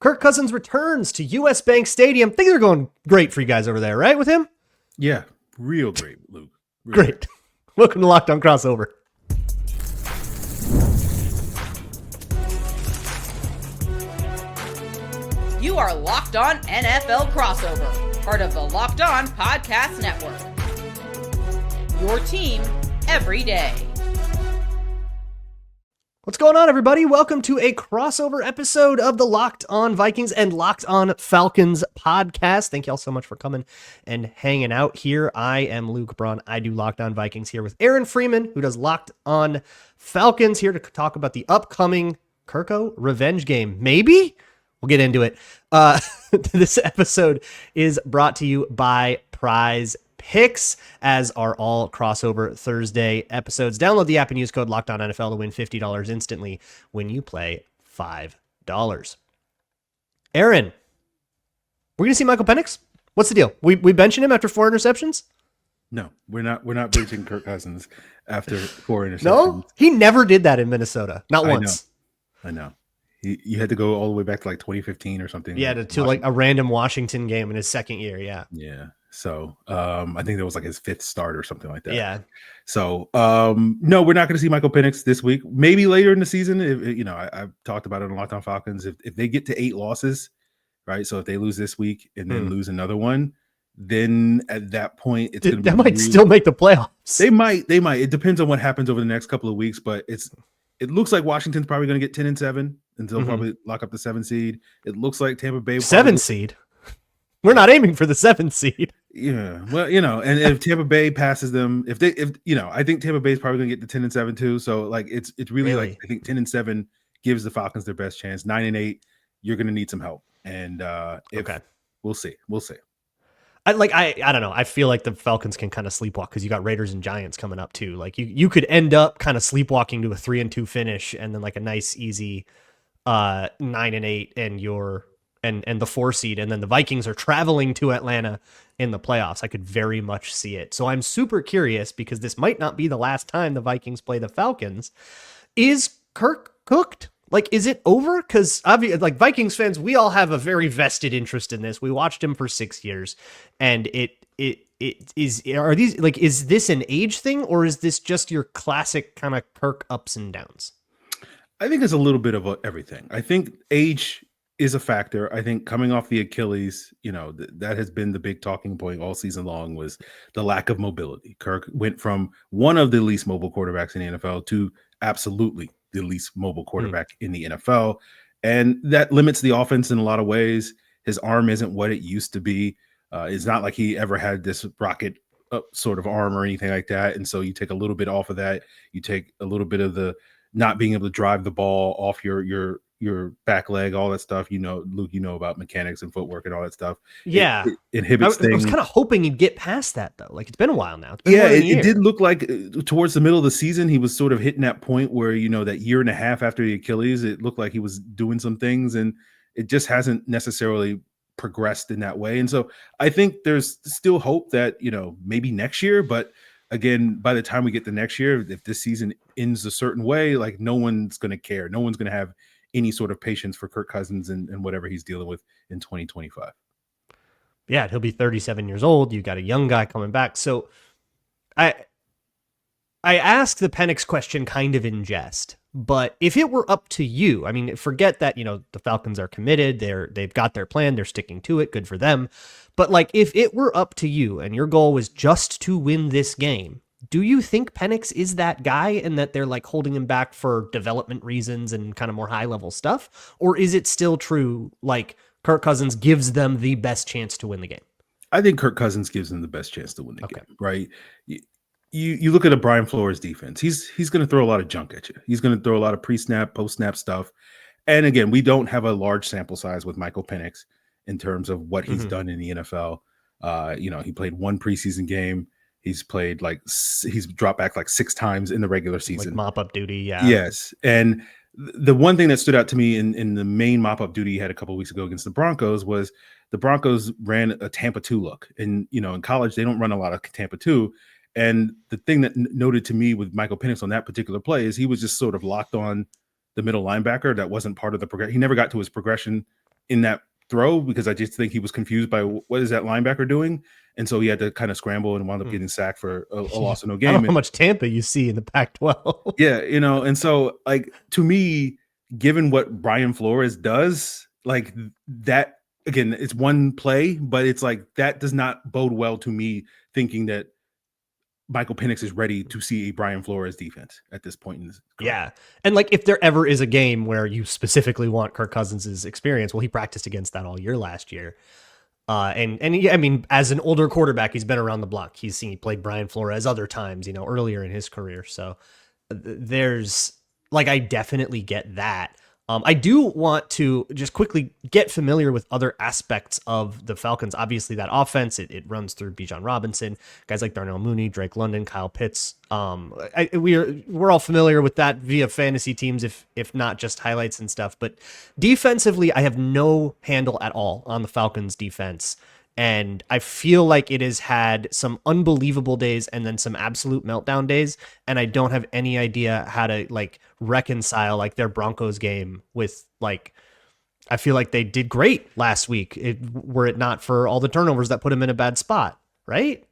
Kirk Cousins returns to US Bank Stadium. Things are going great for you guys over there, right, with him? Yeah, real great, Luke. Great. Welcome to Locked On Crossover. You are Locked On NFL Crossover, part of the Locked On Podcast Network. Your team every day. What's going on, everybody? Welcome to a crossover episode of the Locked On Vikings and Locked On Falcons podcast. Thank you all so much for coming and hanging out here. I am Luke Braun. I do Locked On Vikings here with Aaron Freeman, who does Locked On Falcons, here to talk about the upcoming Kirko revenge game. Maybe? We'll get into it. This episode is brought to you by Prize Picks, as are all crossover Thursday episodes. Download the app and use code LOCKEDONNFL to win $50 instantly when you play $5. Aaron, we're gonna see Michael Penix. What's the deal? We benching him after 4 interceptions? No, we're not benching Kirk Cousins after 4 interceptions. No, he never did that in Minnesota. Not once. I know. You had to go all the way back to like 2015 or something. Yeah, to like a random Washington game in his second year. Yeah. Yeah. So I think that was like his 5th start or something like that. Yeah. So no, we're not going to see Michael Penix this week. Maybe later in the season. If, I've talked about it on Locked On Falcons. If they get to 8 losses, right? So if they lose this week and then lose another one, then at that point it's going to be that might still make the playoffs. They might. It depends on what happens over the next couple of weeks, but it looks like Washington's probably going to get 10-7 and they'll probably lock up the 7 seed. It looks like Tampa Bay 7 seed. We're not aiming for the 7 seed. Yeah, well, and if Tampa Bay passes them, I think Tampa Bay is probably going to get to 10-7 too. So like it's really like I think 10-7 gives the Falcons their best chance. 9-8, you're going to need some help, and we'll see. I don't know. I feel like the Falcons can kind of sleepwalk because you got Raiders and Giants coming up too. Like you could end up kind of sleepwalking to a 3-2 finish, and then like a nice easy 9-8, and the 4 seed, and then the Vikings are traveling to Atlanta in the playoffs. I could very much see it. So I'm super curious because this might not be the last time the Vikings play the Falcons. Is Kirk cooked? Like, is it over? Because like Vikings fans, we all have a very vested interest in this. We watched him for 6 years, and is this an age thing, or is this just your classic kind of Kirk ups and downs? I think it's a little bit of everything. I think age is a factor. I think coming off the Achilles, that has been the big talking point all season long, was the lack of mobility. Kirk went from one of the least mobile quarterbacks in the NFL to absolutely the least mobile quarterback in the NFL. And that limits the offense in a lot of ways. His arm isn't what it used to be. It's not like he ever had this rocket sort of arm or anything like that. And so you take a little bit off of that. You take a little bit of the not being able to drive the ball off your back leg, all that stuff. Luke, about mechanics and footwork and all that stuff. Yeah. It inhibits things. I was kind of hoping he'd get past that, though. Like, it's been a while now. It did look like towards the middle of the season, he was sort of hitting that point where, that year and a half after the Achilles, it looked like he was doing some things, and it just hasn't necessarily progressed in that way. And so I think there's still hope that, maybe next year, but again, by the time we get to next year, if this season ends a certain way, like no one's going to care. No one's going to have any sort of patience for Kirk Cousins and whatever he's dealing with in 2025. Yeah, he'll be 37 years old. You got a young guy coming back. So I asked the Penix question kind of in jest, but if it were up to you, I mean, forget that, the Falcons are committed. They've got their plan. They're sticking to it. Good for them. But like, if it were up to you and your goal was just to win this game, do you think Penix is that guy and that they're like holding him back for development reasons and kind of more high level stuff? Or is it still true, like Kirk Cousins gives them the best chance to win the game? I think Kirk Cousins gives them the best chance to win the game, right? You look at a Brian Flores defense. He's going to throw a lot of junk at you. He's going to throw a lot of pre-snap, post-snap stuff. And again, we don't have a large sample size with Michael Penix in terms of what he's done in the NFL. He played 1 preseason game. He's played he's dropped back like 6 times in the regular season. Like mop-up duty, yeah. Yes. And the one thing that stood out to me in the main mop-up duty he had a couple of weeks ago against the Broncos was the Broncos ran a Tampa 2 look. And, in college, they don't run a lot of Tampa 2. And the thing that noted to me with Michael Penix on that particular play is he was just sort of locked on the middle linebacker. That wasn't part of the progression. He never got to his progression in that throw because I just think he was confused by what is that linebacker doing, and so he had to kind of scramble and wound up getting sacked for a loss of no game. I don't know how much Tampa you see in the Pac-12. Yeah, and so like to me, given what Brian Flores does, like that again, it's one play, but it's like that does not bode well to me thinking that Michael Penix is ready to see a Brian Flores defense at this point in this career. Yeah. And like if there ever is a game where you specifically want Kirk Cousins' experience, well, he practiced against that all year last year. And yeah, I mean, as an older quarterback, he's been around the block. He played Brian Flores other times, earlier in his career. So there's like, I definitely get that. I do want to just quickly get familiar with other aspects of the Falcons. Obviously, that offense, it runs through Bijan Robinson, guys like Darnell Mooney, Drake London, Kyle Pitts. We're all familiar with that via fantasy teams, if not just highlights and stuff. But defensively, I have no handle at all on the Falcons defense. And I feel like it has had some unbelievable days and then some absolute meltdown days. And I don't have any idea how to like reconcile like their Broncos game with like, I feel like they did great last week were it not for all the turnovers that put them in a bad spot. Right.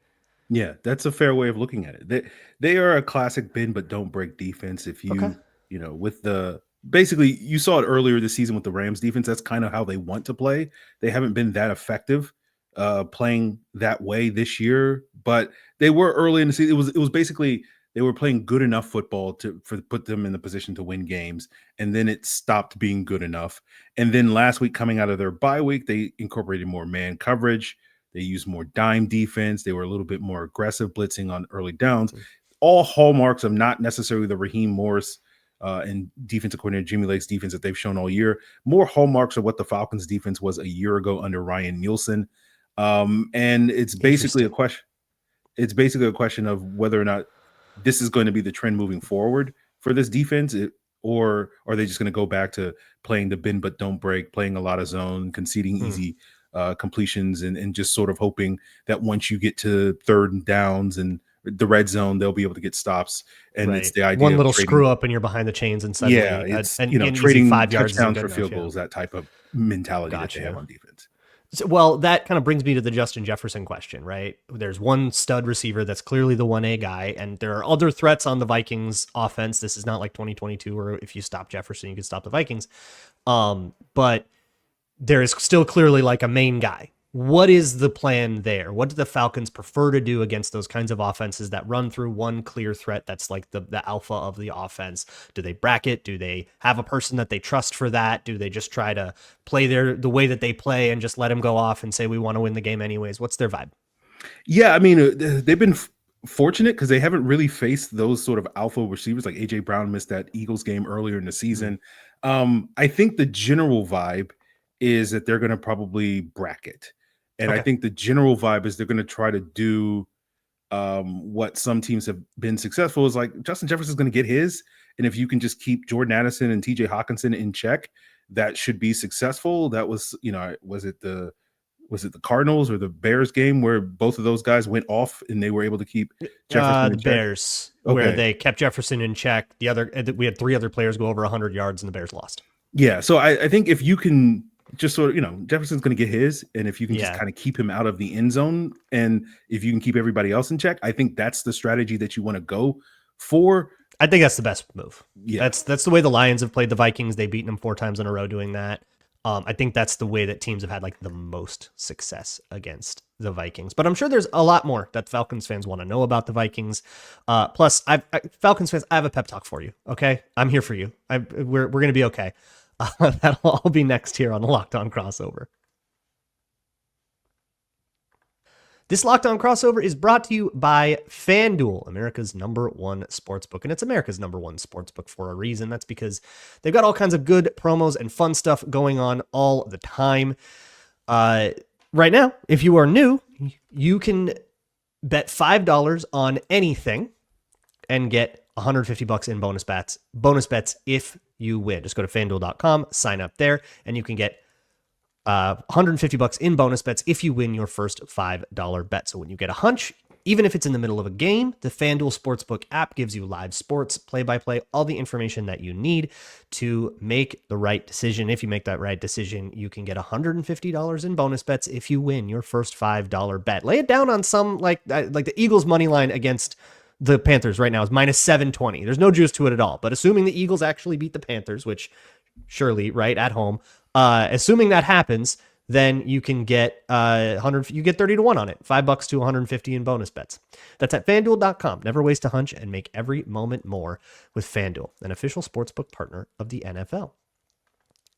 Yeah, that's a fair way of looking at it. They are a classic bend but don't break defense. If you, with basically you saw it earlier this season with the Rams defense, that's kind of how they want to play. They haven't been that effective playing that way this year, but they were early in the season. It was basically they were playing good enough football to put them in the position to win games, and then it stopped being good enough. And then last week, coming out of their bye week, they incorporated more man coverage. They used more dime defense. They were a little bit more aggressive blitzing on early downs. All hallmarks of not necessarily the Raheem Morris and defensive coordinator Jimmy Lake's defense that they've shown all year. More hallmarks of what the Falcons defense was a year ago under Ryan Nielsen. And it's basically a question. It's basically a question of whether or not this is going to be the trend moving forward for this defense, or are they just going to go back to playing the bend but don't break, playing a lot of zone, conceding easy completions, and just sort of hoping that once you get to third downs and the red zone, they'll be able to get stops. And it's the idea one little of trading, screw up and you're behind the chains and suddenly, it's an trading 5 yards touchdowns for field goals, that type of mentality that they have on defense. So, well, that kind of brings me to the Justin Jefferson question, right? There's one stud receiver that's clearly the 1A guy, and there are other threats on the Vikings offense. This is not like 2022 where if you stop Jefferson, you can stop the Vikings. But there is still clearly like a main guy. What is the plan there? What do the Falcons prefer to do against those kinds of offenses that run through one clear threat that's like the alpha of the offense? Do they bracket? Do they have a person that they trust for that? Do they just try to play the way that they play and just let him go off and say, we want to win the game anyways? What's their vibe? Yeah, I mean, they've been fortunate because they haven't really faced those sort of alpha receivers. Like A.J. Brown missed that Eagles game earlier in the season. I think the general vibe is that they're going to probably bracket. And I think the general vibe is they're going to try to do what some teams have been successful is like Justin Jefferson is going to get his. And if you can just keep Jordan Addison and TJ Hockenson in check, that should be successful. That was, was it the Cardinals or the Bears game where both of those guys went off and they were able to keep Jefferson in check? Bears, where they kept Jefferson in check. We had 3 other players go over 100 yards and the Bears lost. Yeah. So I think if you can just sort of, Jefferson's going to get his, and if you can just kind of keep him out of the end zone, and if you can keep everybody else in check, I think that's the strategy that you want to go for. I think that's the best move. Yeah. That's the way the Lions have played the Vikings. They've beaten them 4 times in a row doing that. I think that's the way that teams have had like the most success against the Vikings. But I'm sure there's a lot more that Falcons fans want to know about the Vikings. Plus, Falcons fans, I have a pep talk for you. Okay, I'm here for you. We're going to be okay. That'll all be next here on the Locked On Crossover. This Locked On Crossover is brought to you by FanDuel, America's #1 sportsbook. And it's America's #1 sportsbook for a reason. That's because they've got all kinds of good promos and fun stuff going on all the time. Right now, if you are new, you can bet $5 on anything and get $150 in bonus bets if you win. Just go to FanDuel.com, sign up there, and you can get $150 in bonus bets if you win your first $5 bet. So when you get a hunch, Even if it's in the middle of a game, the FanDuel Sportsbook app gives you live sports, play-by-play, all the information that you need to make the right decision. If you make that right decision, you can get $150 in bonus bets if you win your first $5 bet. Lay it down on some, like the Eagles money line against the Panthers right now is minus 720. There's no juice to it at all. But assuming the Eagles actually beat the Panthers, which surely, right, at home, assuming that happens, then you can get you get 30 to 1 on it. $5 to 150 in bonus bets. That's at FanDuel.com. Never waste a hunch and make every moment more with FanDuel, an official sportsbook partner of the NFL.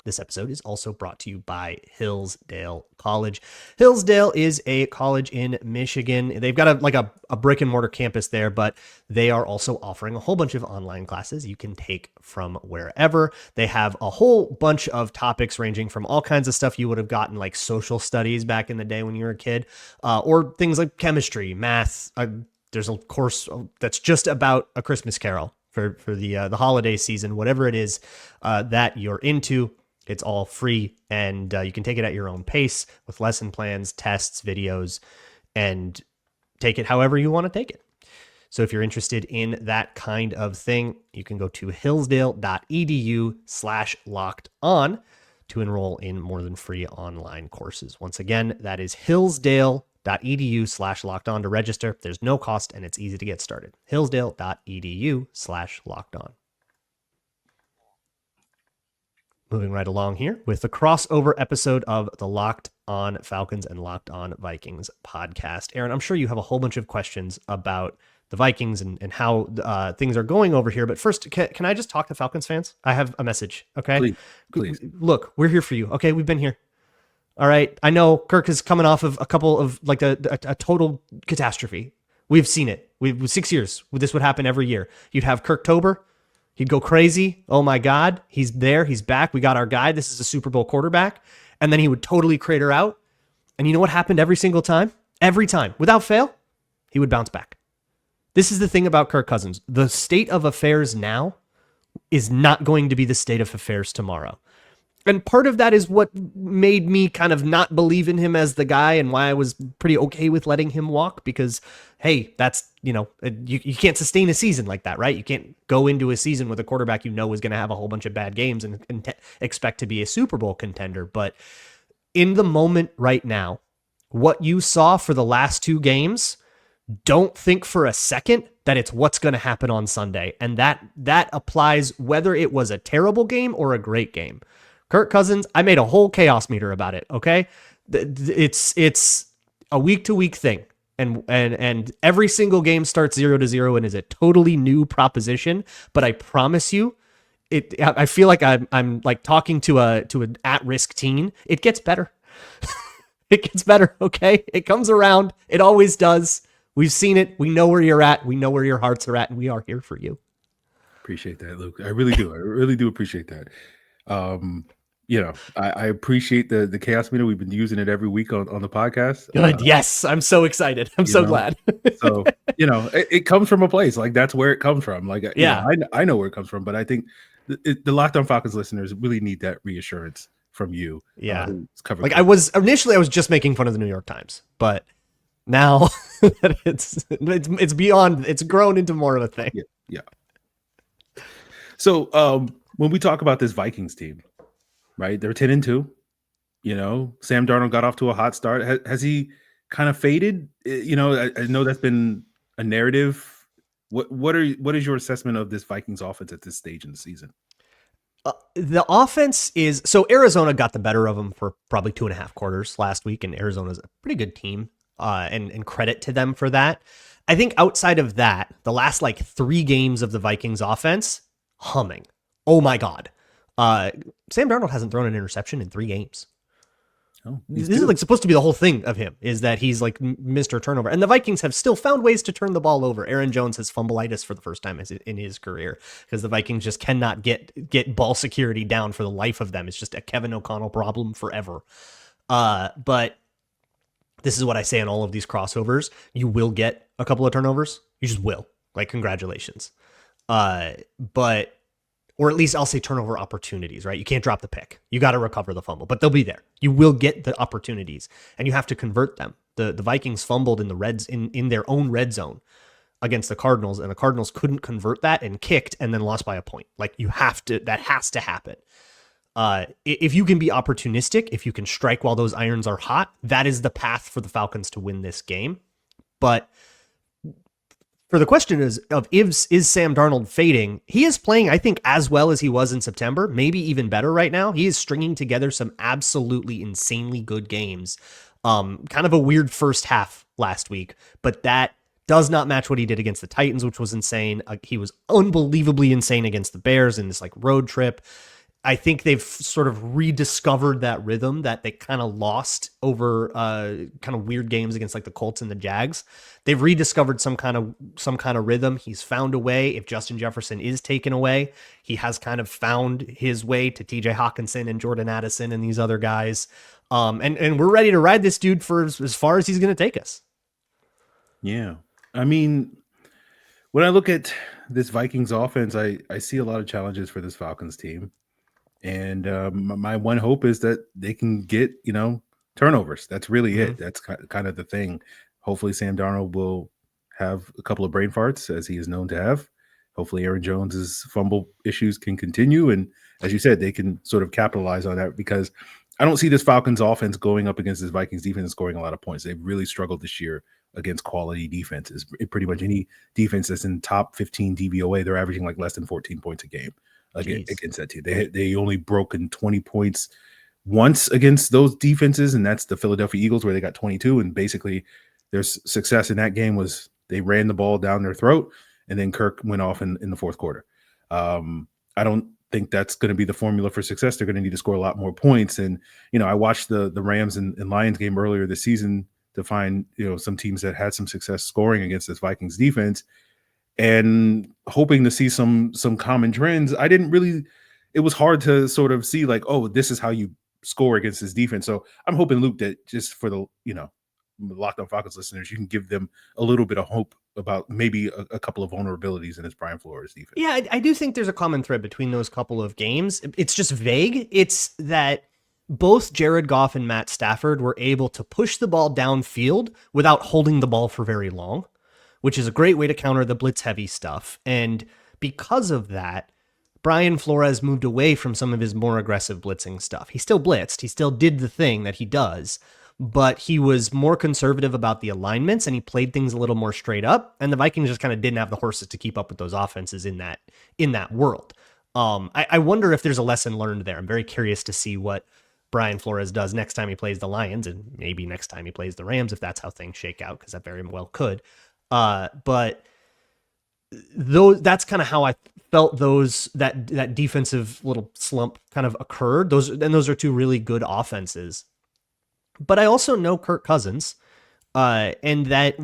This episode is also brought to you by Hillsdale College. Hillsdale is a college in Michigan. They've got a brick and mortar campus there, but they are also offering a whole bunch of online classes you can take from wherever. They have a whole bunch of topics ranging from all kinds of stuff you would have gotten like social studies back in the day when you were a kid, or things like chemistry, math. There's a course that's just about A Christmas Carol for the holiday season, whatever it is that you're into. It's all free, and you can take it at your own pace with lesson plans, tests, videos, and take it however you want to take it. So if you're interested in that kind of thing, you can go to hillsdale.edu/lockedon to enroll in more than free online courses. Once again, that is hillsdale.edu/lockedon to register. There's no cost, and it's easy to get started. hillsdale.edu/lockedon. Moving right along here with the crossover episode of the Locked On Falcons and Locked On Vikings podcast. Aaron, I'm sure you have a whole bunch of questions about the Vikings and how things are going over here. But first, can I just talk to Falcons fans? I have a message, okay? Please. Look, we're here for you, okay? We've been here. All right? I know Kirk is coming off of a couple of, like, a total catastrophe. We've seen it. 6 years. This would happen every year. You'd have Kirktober. He'd go crazy. Oh my God, he's there. He's back. We got our guy. This is a Super Bowl quarterback. And then he would totally crater out. And you know what happened every single time? Every time, without fail, he would bounce back. This is the thing about Kirk Cousins. The state of affairs now is not going to be the state of affairs tomorrow. And part of that is what made me kind of not believe in him as the guy, and why I was pretty okay with letting him walk, because, hey, that's, you can't sustain a season like that, right? You can't go into a season with a quarterback is going to have a whole bunch of bad games and expect to be a Super Bowl contender. But in the moment right now, what you saw for the last two games, don't think for a second that it's what's going to happen on Sunday. And that applies whether it was a terrible game or a great game. Kirk Cousins, I made a whole chaos meter about it, okay? It's a week-to-week thing. And every single game starts 0-0 and is a totally new proposition. But I promise you, I feel like I'm like talking to an at-risk teen. It gets better. It gets better, okay? It comes around. It always does. We've seen it. We know where you're at. We know where your hearts are at, and we are here for you. Appreciate that, Luke. I really do. I really do appreciate that. I appreciate the chaos meter. We've been using it every week on the podcast. Good. Yes. I'm so excited. I'm so glad. So, it comes from a place, like, that's where it comes from. Like, yeah, I know where it comes from, but I think the Locked On Falcons listeners really need that reassurance from you. Yeah. I was just making fun of the New York Times, but now it's beyond, it's grown into more of a thing. Yeah. So, when we talk about this Vikings team, right? They're 10-2. Sam Darnold got off to a hot start. Has he kind of faded? I know that's been a narrative. What is your assessment of this Vikings offense at this stage in the season? The offense is, so Arizona got the better of them for probably 2.5 quarters last week, and Arizona's a pretty good team, and credit to them for that. I think outside of that, the last 3 games of the Vikings offense, humming. Oh my God. Sam Darnold hasn't thrown an interception in 3 games. Oh, this is supposed to be the whole thing of him, is that he's Mr. Turnover. And the Vikings have still found ways to turn the ball over. Aaron Jones has fumbleitis for the first time in his career, because the Vikings just cannot get ball security down for the life of them. It's just a Kevin O'Connell problem forever. But this is what I say in all of these crossovers. You will get a couple of turnovers. You just will. Congratulations. Or at least I'll say turnover opportunities, right? You can't drop the pick. You got to recover the fumble, but they'll be there. You will get the opportunities, and you have to convert them. The Vikings fumbled in the Reds in their own red zone against the Cardinals, and the Cardinals couldn't convert that and kicked and then lost by a point. Like, that has to happen. If you can be opportunistic, if you can strike while those irons are hot, that is the path for the Falcons to win this game. But for the question is Sam Darnold fading? He is playing, I think, as well as he was in September, maybe even better right now. He is stringing together some absolutely insanely good games. Kind of a weird first half last week, but that does not match what he did against the Titans, which was insane. He was unbelievably insane against the Bears in this like road trip. I think they've sort of rediscovered that rhythm that they kind of lost over kind of weird games against like the Colts and the Jags. They've rediscovered some kind of rhythm. He's found a way. If Justin Jefferson is taken away, he has kind of found his way to TJ Hockenson and Jordan Addison and these other guys. And we're ready to ride this dude for as far as he's going to take us. Yeah. I mean, when I look at this Vikings offense, I see a lot of challenges for this Falcons team. And my one hope is that they can get, turnovers. That's really it. That's kind of the thing. Hopefully Sam Darnold will have a couple of brain farts, as he is known to have. Hopefully Aaron Jones's fumble issues can continue. And as you said, they can sort of capitalize on that, because I don't see this Falcons offense going up against this Vikings defense and scoring a lot of points. They've really struggled this year against quality defenses. Pretty much any defense that's in top 15 DVOA, they're averaging like less than 14 points a game against that team. They only broken 20 points once against those defenses, and that's the Philadelphia Eagles, where they got 22. And basically their success in that game was they ran the ball down their throat, and then Kirk went off in the fourth quarter. I don't think that's going to be the formula for success. They're going to need to score a lot more points. And, I watched the Rams and Lions game earlier this season to find, some teams that had some success scoring against this Vikings defense, and hoping to see some common trends. It was hard to sort of see like, oh, this is how you score against this defense. So I'm hoping, Luke, that just for the, Locked On Falcons listeners, you can give them a little bit of hope about maybe a couple of vulnerabilities in this Brian Flores defense. Yeah, I do think there's a common thread between those couple of games. It's just vague. It's that both Jared Goff and Matt Stafford were able to push the ball downfield without holding the ball for very long, which is a great way to counter the blitz heavy stuff. And because of that, Brian Flores moved away from some of his more aggressive blitzing stuff. He still blitzed. He still did the thing that he does, but he was more conservative about the alignments, and he played things a little more straight up. And the Vikings just kind of didn't have the horses to keep up with those offenses in that world. I wonder if there's a lesson learned there. I'm very curious to see what Brian Flores does next time he plays the Lions, and maybe next time he plays the Rams, if that's how things shake out, because that very well could. But that's kind of how I felt that defensive little slump kind of occurred. Those are two really good offenses. But I also know Kirk Cousins, and that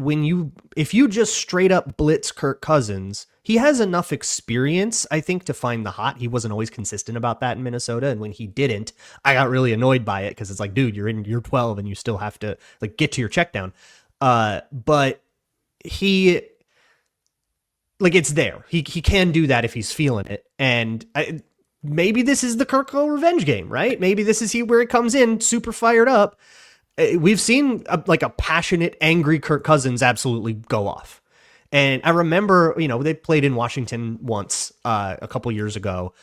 if you just straight up blitz Kirk Cousins, he has enough experience, I think, to find the hot. He wasn't always consistent about that in Minnesota, and when he didn't, I got really annoyed by it, because it's like, dude, you're in year 12 and you still have to like get to your check down. But he, like, it's there. He can do that if he's feeling it, and maybe this is the Kirko revenge game, right? Maybe this is where it comes in super fired up. We've seen a passionate, angry Kirk Cousins absolutely go off. And I remember, they played in Washington once a couple years ago,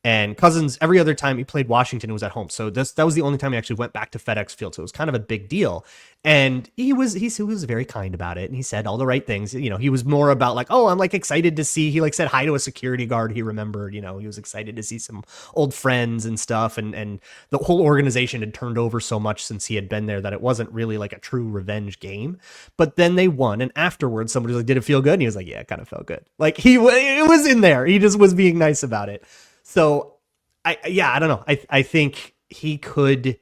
and Cousins, every other time he played Washington, it was at home. So that was the only time he actually went back to FedEx Field. So it was kind of a big deal. And he was very kind about it. And he said all the right things. He was more about like, oh, I'm like excited to see, he like said hi to a security guard. He remembered, he was excited to see some old friends and stuff. And the whole organization had turned over so much since he had been there that it wasn't really like a true revenge game. But then they won. And afterwards, somebody was like, did it feel good? And he was like, yeah, it kind of felt good. Like it was in there. He just was being nice about it. So I don't know. I think he could,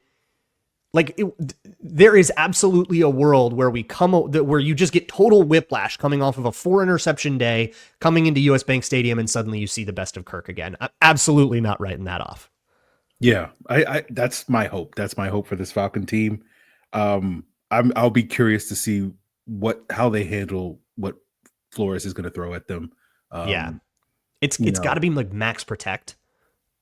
there is absolutely a world where where you just get total whiplash coming off of a 4 interception day, coming into US Bank Stadium, and suddenly you see the best of Kirk again. I'm absolutely not writing that off. Yeah, I that's my hope. That's my hope for this Falcon team. I'll be curious to see how they handle what Flores is going to throw at them. It's got to be like max protect.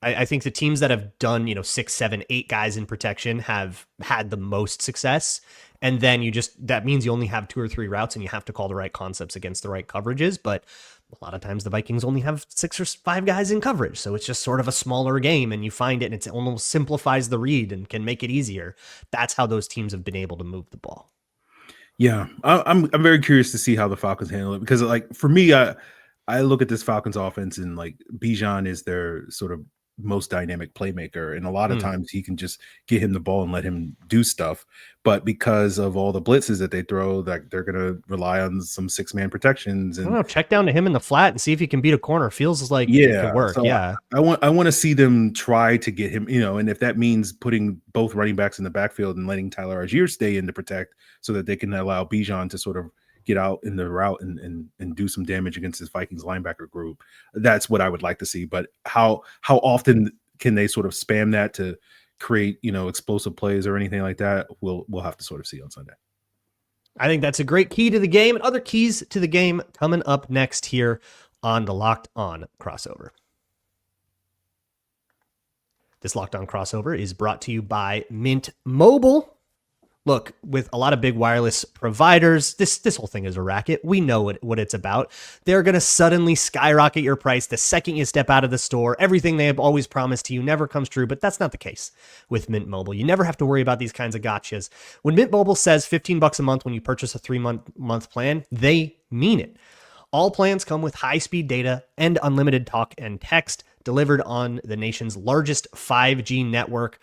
I think the teams that have done, 6, 7, 8 guys in protection have had the most success. And then that means you only have 2 or 3 routes and you have to call the right concepts against the right coverages. But a lot of times the Vikings only have 6 or 5 guys in coverage. So it's just sort of a smaller game and you find it and it almost simplifies the read and can make it easier. That's how those teams have been able to move the ball. Yeah, I'm very curious to see how the Falcons handle it, because like for me, I look at this Falcons offense and like Bijan is their sort of most dynamic playmaker, and a lot of times he can just get him the ball and let him do stuff. But because of all the blitzes that they throw, that they're going to rely on some 6-man protections. And I don't know, check down to him in the flat and see if he can beat a corner. Feels like it could work. So yeah, I want to see them try to get him, and if that means putting both running backs in the backfield and letting Tyler Algier stay in to protect, so that they can allow Bijan to sort of get out in the route and do some damage against this Vikings linebacker group. That's what I would like to see. But how often can they sort of spam that to create, explosive plays or anything like that? We'll have to sort of see on Sunday. I think that's a great key to the game, and other keys to the game coming up next here on the Locked On crossover. This Locked On crossover is brought to you by Mint Mobile. Look, with a lot of big wireless providers, this whole thing is a racket. We know what it's about. They're going to suddenly skyrocket your price the second you step out of the store. Everything they have always promised to you never comes true, but that's not the case with Mint Mobile. You never have to worry about these kinds of gotchas. When Mint Mobile says $15 a month when you purchase a 3-month plan, they mean it. All plans come with high-speed data and unlimited talk and text delivered on the nation's largest 5G network.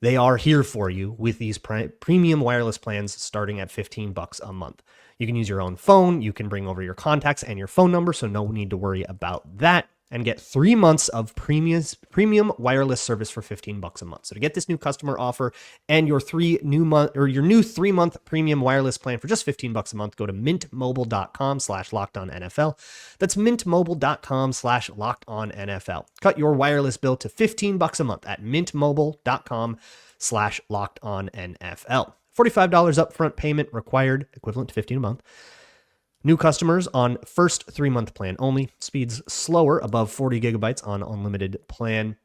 They are here for you with these premium wireless plans starting at $15 a month. You can use your own phone. You can bring over your contacts and your phone number, so no need to worry about that. And get 3 months of premium wireless service for $15 a month. So to get this new customer offer and your new 3-month premium wireless plan for just $15 a month, go to mintmobile.com/lockedonnfl. That's mintmobile.com/lockedonnfl. Cut your wireless bill to $15 a month at mintmobile.com/lockedonnfl. $45 upfront payment required, equivalent to $15 a month. New customers on first 3-month plan only. Speeds slower above 40 gigabytes on unlimited plan.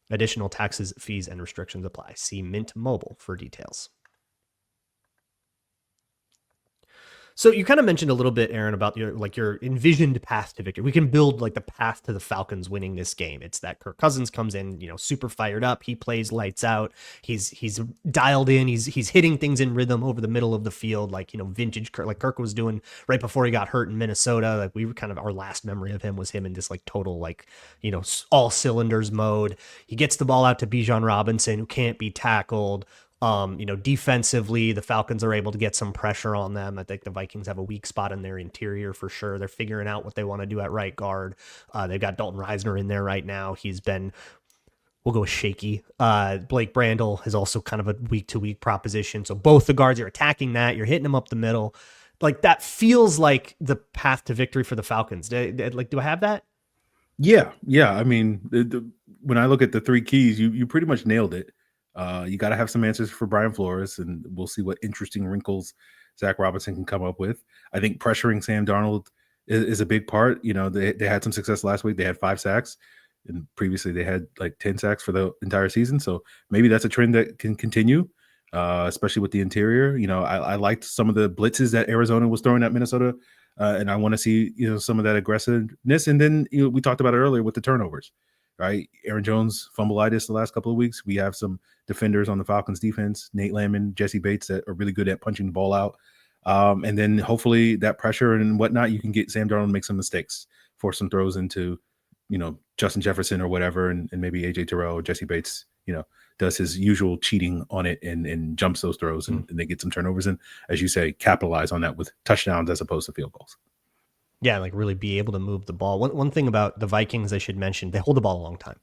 Additional taxes, fees, and restrictions apply. See Mint Mobile for details. So you kind of mentioned a little bit, Aaron, about your envisioned path to victory. We can build like the path to the Falcons winning this game. It's that Kirk Cousins comes in, super fired up. He plays lights out. He's dialed in. He's hitting things in rhythm over the middle of the field, like vintage Kirk, like Kirk was doing right before he got hurt in Minnesota. Like we were kind of, our last memory of him was him in this like total all cylinders mode. He gets the ball out to Bijan Robinson, who can't be tackled. Defensively, the Falcons are able to get some pressure on them. I think the Vikings have a weak spot in their interior for sure. They're figuring out what they want to do at right guard. They've got Dalton Reisner in there right now. He's been, we'll go with shaky. Blake Brandel is also kind of a week-to-week proposition. So both the guards, you're attacking that. You're hitting them up the middle. Like that feels like the path to victory for the Falcons. Do I have that? Yeah. I mean, when I look at the 3 keys, you pretty much nailed it. You got to have some answers for Brian Flores, and we'll see what interesting wrinkles Zach Robinson can come up with. I think pressuring Sam Darnold is a big part. They had some success last week. They had 5 sacks, and previously they had like 10 sacks for the entire season. So maybe that's a trend that can continue, especially with the interior. I liked some of the blitzes that Arizona was throwing at Minnesota, and I want to see some of that aggressiveness. And then we talked about it earlier with the turnovers. Right, Aaron Jones fumbleitis the last couple of weeks. We have some defenders on the Falcons defense, Nate Landman, Jesse Bates, that are really good at punching the ball out. And then hopefully that pressure and whatnot, you can get Sam Darnold to make some mistakes, force some throws into, Justin Jefferson or whatever, and maybe AJ Terrell or Jesse Bates, does his usual cheating on it and jumps those throws and they get some turnovers. And as you say, capitalize on that with touchdowns as opposed to field goals. Yeah, like really be able to move the ball. One thing about the Vikings I should mention, they hold the ball a long time.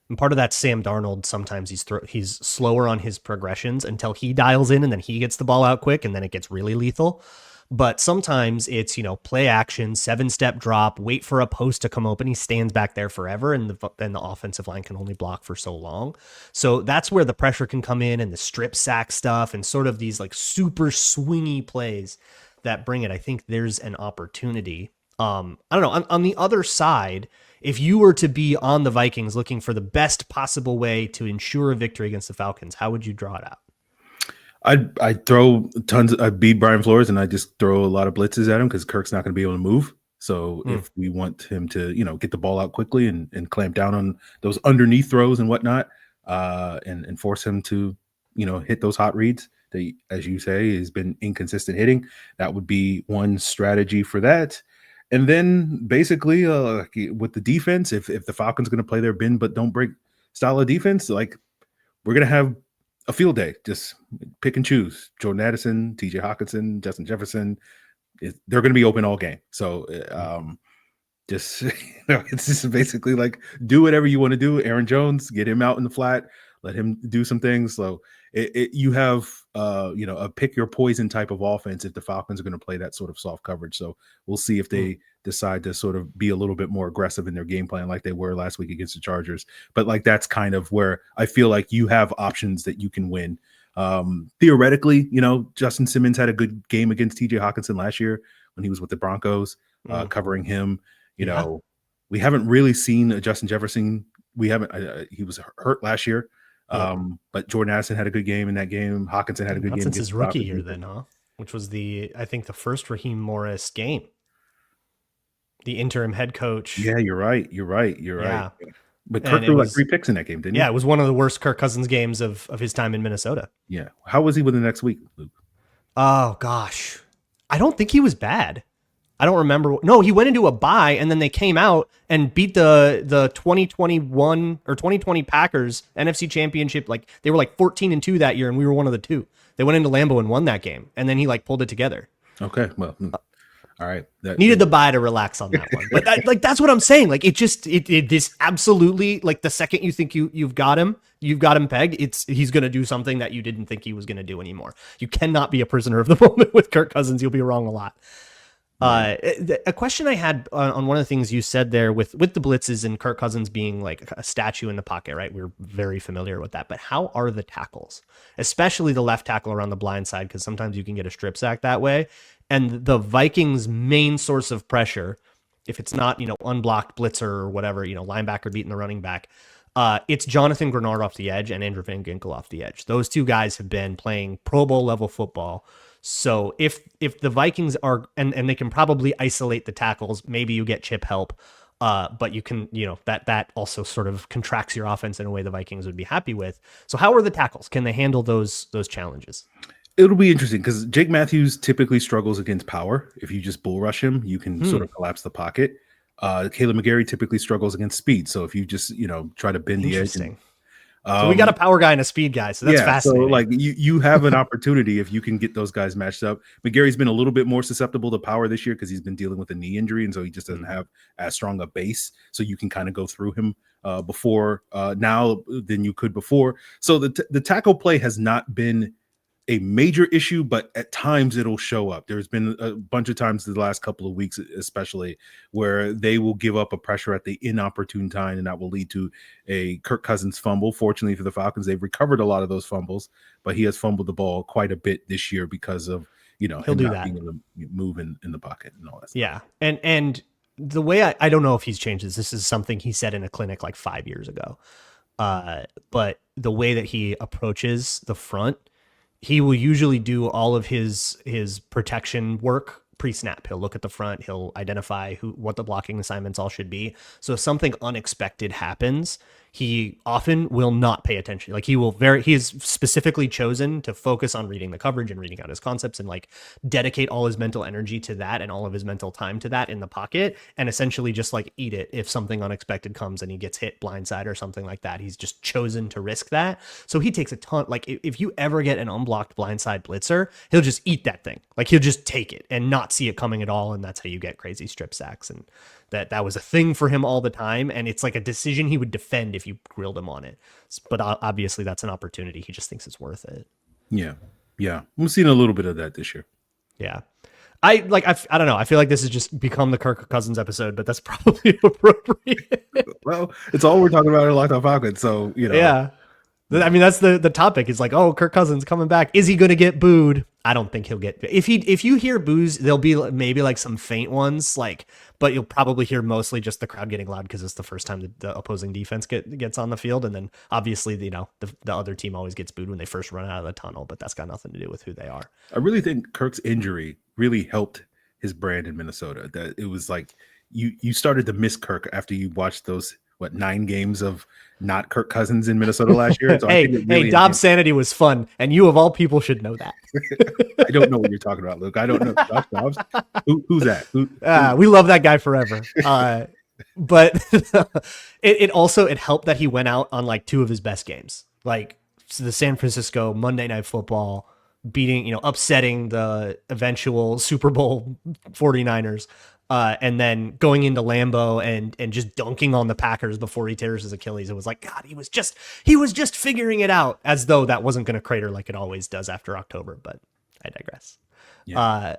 And part of that, Sam Darnold, sometimes he's slower on his progressions until he dials in and then he gets the ball out quick and then it gets really lethal. But sometimes it's, play action, 7-step drop, wait for a post to come open. He stands back there forever and then the offensive line can only block for so long. So that's where the pressure can come in and the strip sack stuff and sort of these like super swingy plays that bring it. I think there's an opportunity. I don't know. On the other side, If you were to be on the Vikings looking for the best possible way to ensure a victory against the Falcons, how would you draw it out? I'd throw tons. I'd beat Brian Flores, and I just throw a lot of blitzes at him because Kirk's not going to be able to move. So if we want him to, get the ball out quickly and clamp down on those underneath throws and whatnot, and force him to, hit those hot reads that, as you say, has been inconsistent hitting, that would be one strategy for that. And then basically with the defense, if the Falcons are going to play their bend but don't break style of defense, like we're going to have a field day. Just pick and choose. Jordan Addison, TJ Hockenson, Justin Jefferson. They're going to be open all game. So it's just basically like do whatever you want to do. Aaron Jones, get him out in the flat, let him do some things. So you have a pick your poison type of offense if the Falcons are going to play that sort of soft coverage. So we'll see if they decide to sort of be a little bit more aggressive in their game plan like they were last week against the Chargers. But like that's kind of where I feel like you have options that you can win. Theoretically, Justin Simmons had a good game against TJ Hockenson last year when he was with the Broncos, covering him. We haven't really seen a Justin Jefferson. We haven't. He was hurt last year. But Jordan Addison had a good game in that game. Hockenson had a good game since his rookie year, then, huh? Which was I think the first Raheem Morris game. The interim head coach. Yeah, you're right. Yeah. Right. But Kirk threw like 3 picks in that game, didn't he? Yeah, it was one of the worst Kirk Cousins games of his time in Minnesota. Yeah. How was he with the next week, Luke? Oh, gosh. I don't think he was bad. I don't remember. No, he went into a bye, and then they came out and beat the 2021 or 2020 Packers NFC Championship. Like they were like 14-2 that year, and we were one of the 2. They went into Lambeau and won that game, and then he like pulled it together. Okay, well, all right. Needed the bye to relax on that one, but that's what I'm saying. Like this absolutely, like the second you think you've got him pegged. He's going to do something that you didn't think he was going to do anymore. You cannot be a prisoner of the moment with Kirk Cousins. You'll be wrong a lot. A question I had on one of the things you said there with the blitzes and Kirk Cousins being like a statue in the pocket, right? We're very familiar with that, but how are the tackles, especially the left tackle around the blind side? Because sometimes you can get a strip sack that way. And the Vikings' main source of pressure, if it's not, unblocked blitzer or whatever, linebacker beating the running back, it's Jonathan Grenard off the edge and Andrew Van Ginkel off the edge. Those two guys have been playing Pro Bowl level football. So if the Vikings are, and they can probably isolate the tackles, maybe you get chip help, but you can, that also sort of contracts your offense in a way the Vikings would be happy with. So how are the tackles? Can they handle those challenges? It'll be interesting because Jake Matthews typically struggles against power. If you just bull rush him, you can sort of collapse the pocket. Caleb McGarry typically struggles against speed. So if you just, try to bend the edge. So we got a power guy and a speed guy. So that's fascinating. So like you have an opportunity if you can get those guys matched up. McGarry's been a little bit more susceptible to power this year because he's been dealing with a knee injury. And so he just doesn't have as strong a base. So you can kind of go through him before now than you could before. So the tackle play has not been a major issue, but at times it'll show up. There's been a bunch of times the last couple of weeks, especially where they will give up a pressure at the inopportune time, and that will lead to a Kirk Cousins fumble. Fortunately for the Falcons, they've recovered a lot of those fumbles, but he has fumbled the ball quite a bit this year because of, he'll him do not that. being able to move in the pocket and all that stuff. Yeah. And the way I don't know if he's changed this. This is something he said in a clinic like 5 years ago. But the way that he approaches the front, he will usually do all of his protection work pre-snap. He'll look at the front. He'll identify what the blocking assignments all should be. So if something unexpected happens, he often will not pay attention. Like he is specifically chosen to focus on reading the coverage and reading out his concepts and like dedicate all his mental energy to that and all of his mental time to that in the pocket and essentially just like eat it if something unexpected comes and he gets hit blindside or something like that. He's just chosen to risk that. So he takes a ton. Like if you ever get an unblocked blindside blitzer, he'll just eat that thing. Like he'll just take it and not see it coming at all. And that's how you get crazy strip sacks. And that was a thing for him all the time. And it's like a decision he would defend if you grilled him on it. But obviously that's an opportunity. He just thinks it's worth it. Yeah. We've seen a little bit of that this year. Yeah. I don't know. I feel like this has just become the Kirk Cousins episode, but that's probably appropriate. Well, it's all we're talking about in Locked On Falcons. So, Yeah. I mean, that's the topic. It's like, oh, Kirk Cousins coming back. Is he going to get booed? I don't think he'll get, if you hear boos, there'll be maybe like some faint ones, like, but you'll probably hear mostly just the crowd getting loud because it's the first time that the opposing defense gets on the field. And then obviously, the other team always gets booed when they first run out of the tunnel, but that's got nothing to do with who they are. I really think Kirk's injury really helped his brand in Minnesota. That it was like you started to miss Kirk after you watched those 9 games of not Kirk Cousins in Minnesota last year. So hey, Dobbs sanity was fun, and you of all people should know that. I don't know what you're talking about, Luke. I don't know. Josh Dobbs? Who's that? Who? We love that guy forever. But it helped that he went out on like 2 of his best games, like the San Francisco Monday Night Football, beating, upsetting the eventual Super Bowl 49ers. And then going into Lambeau and just dunking on the Packers before he tears his Achilles. It was like, God, he was just figuring it out, as though that wasn't going to crater like it always does after October, but I digress. Yeah.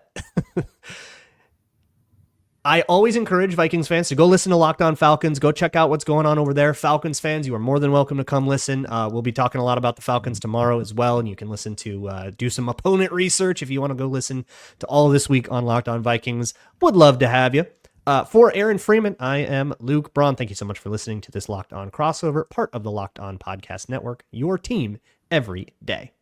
I always encourage Vikings fans to go listen to Locked On Falcons. Go check out what's going on over there. Falcons fans, you are more than welcome to come listen. We'll be talking a lot about the Falcons tomorrow as well, and you can listen to do some opponent research if you want to go listen to all of this week on Locked On Vikings. Would love to have you. For Aaron Freeman, I am Luke Braun. Thank you so much for listening to this Locked On crossover, part of the Locked On Podcast Network, your team every day.